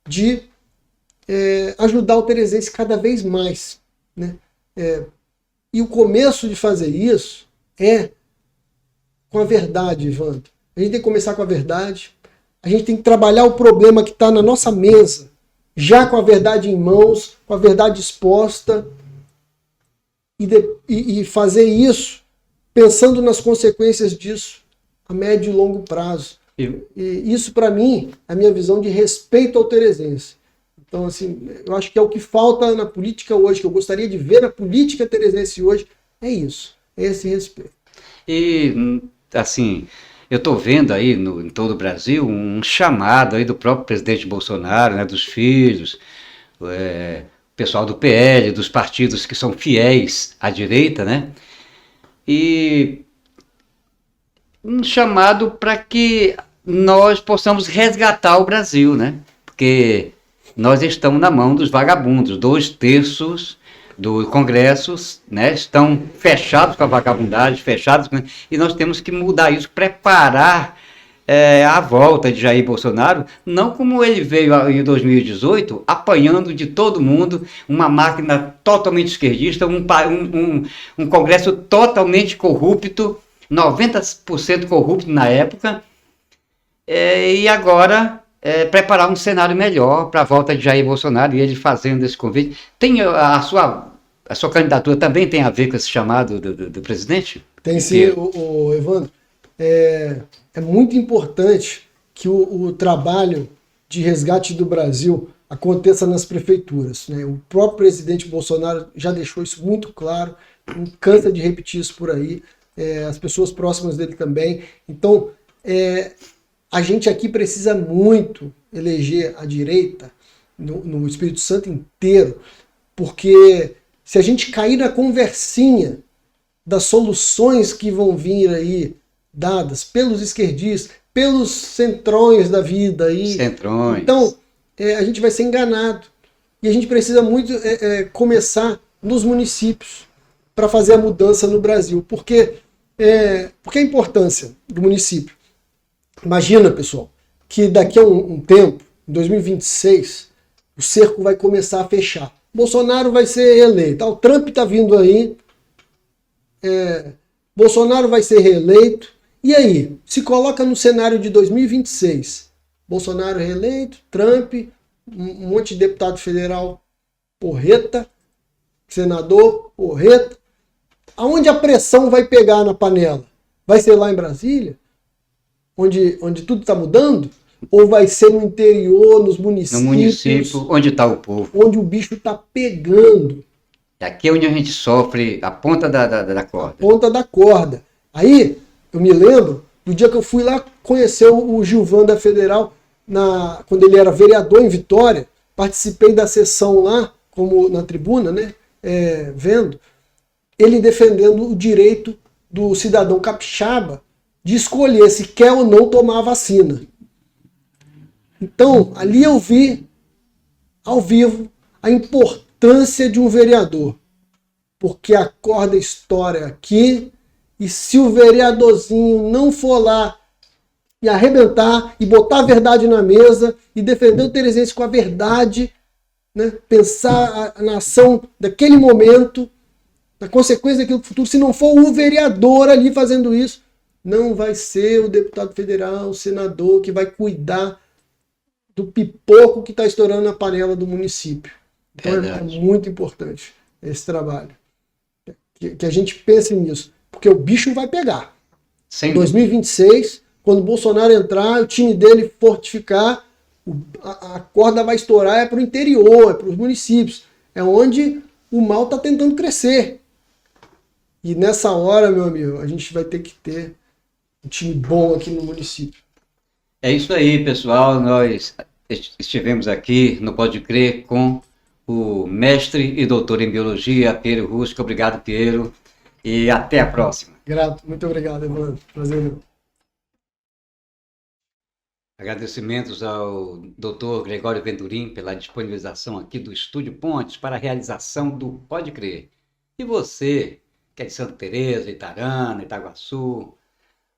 de ajudar o Terezense cada vez mais, né? E o começo de fazer isso é com a verdade, Evandro. A gente tem que começar com a verdade, a gente tem que trabalhar o problema que está na nossa mesa, já com a verdade em mãos, com a verdade exposta, e fazer isso pensando nas consequências disso a médio e longo prazo. E isso, para mim, é a minha visão de respeito ao Terezense. Então, assim, eu acho que é o que falta na política hoje, que eu gostaria de ver na política terezense hoje, é isso, é esse respeito. E, assim, eu estou vendo aí em todo o Brasil um chamado aí do próprio presidente Bolsonaro, né, dos filhos, pessoal do PL, dos partidos que são fiéis à direita, né? E um chamado para que nós possamos resgatar o Brasil, né? Porque nós estamos na mão dos vagabundos. 2/3 do Congresso, né, estão fechados com a vagabundagem, e nós temos que mudar isso, preparar a volta de Jair Bolsonaro, não como ele veio em 2018, apanhando de todo mundo, uma máquina totalmente esquerdista, um Congresso totalmente corrupto, 90% corrupto na época, e agora preparar um cenário melhor para a volta de Jair Bolsonaro, e ele fazendo esse convite. Tem a sua candidatura também tem a ver com esse chamado do presidente? Tem sim, Evandro. É muito importante que o trabalho de resgate do Brasil aconteça nas prefeituras, né? O próprio presidente Bolsonaro já deixou isso muito claro, não cansa de repetir isso por aí, as pessoas próximas dele também. Então, a gente aqui precisa muito eleger a direita no Espírito Santo inteiro, porque se a gente cair na conversinha das soluções que vão vir aí, dadas pelos esquerdistas, pelos centrões da vida aí. Centrões. Então, a gente vai ser enganado. E a gente precisa muito começar nos municípios para fazer a mudança no Brasil. Porque a importância do município. Imagina, pessoal, que daqui a um tempo, em 2026, o cerco vai começar a fechar. Bolsonaro vai ser reeleito. O Trump está vindo aí. Bolsonaro vai ser reeleito. E aí? Se coloca no cenário de 2026. Bolsonaro reeleito, Trump, um monte de deputado federal porreta, senador porreta. Aonde a pressão vai pegar na panela? Vai ser lá em Brasília? Onde tudo está mudando? Ou vai ser no interior, nos municípios? No município, onde está o povo. Onde o bicho está pegando. Aqui é onde a gente sofre a ponta da corda. A ponta da corda. Aí, eu me lembro do dia que eu fui lá conhecer o Gilvan da Federal, quando ele era vereador em Vitória. Participei da sessão lá, como na tribuna, né? Vendo. Ele defendendo o direito do cidadão capixaba de escolher se quer ou não tomar a vacina. Então, ali eu vi, ao vivo, a importância de um vereador. Porque acorda a história aqui, e se o vereadorzinho não for lá e arrebentar, e botar a verdade na mesa, e defender o Teresense com a verdade, né? Pensar a nação daquele momento, na consequência daquilo do futuro, se não for o vereador ali fazendo isso, não vai ser o deputado federal, o senador que vai cuidar do pipoco que está estourando na panela do município. Então é muito importante esse trabalho. Que a gente pense nisso, porque o bicho vai pegar. Em 2026, quando o Bolsonaro entrar, o time dele fortificar, a corda vai estourar, é para o interior, é para os municípios. É onde o mal está tentando crescer. E nessa hora, meu amigo, a gente vai ter que ter um time bom aqui no município. É isso aí, pessoal. Nós estivemos aqui no Pode Crer com o mestre e doutor em biologia, Piero Rusca. Obrigado, Piero. E até a próxima. Grato. Muito obrigado, Evandro. Prazer, meu. Agradecimentos ao Dr. Gregório Venturim pela disponibilização aqui do Estúdio Pontes para a realização do Pode Crer. E você, que é de Santa Teresa, Itarana, Itaguaçu,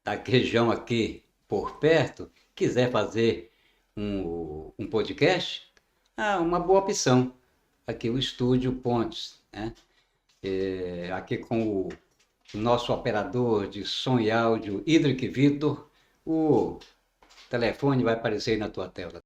da região aqui por perto, quiser fazer um podcast, uma boa opção. Aqui o Estúdio Pontes, né? Aqui com o nosso operador de som e áudio, Idric Vitor, o telefone vai aparecer aí na tua tela.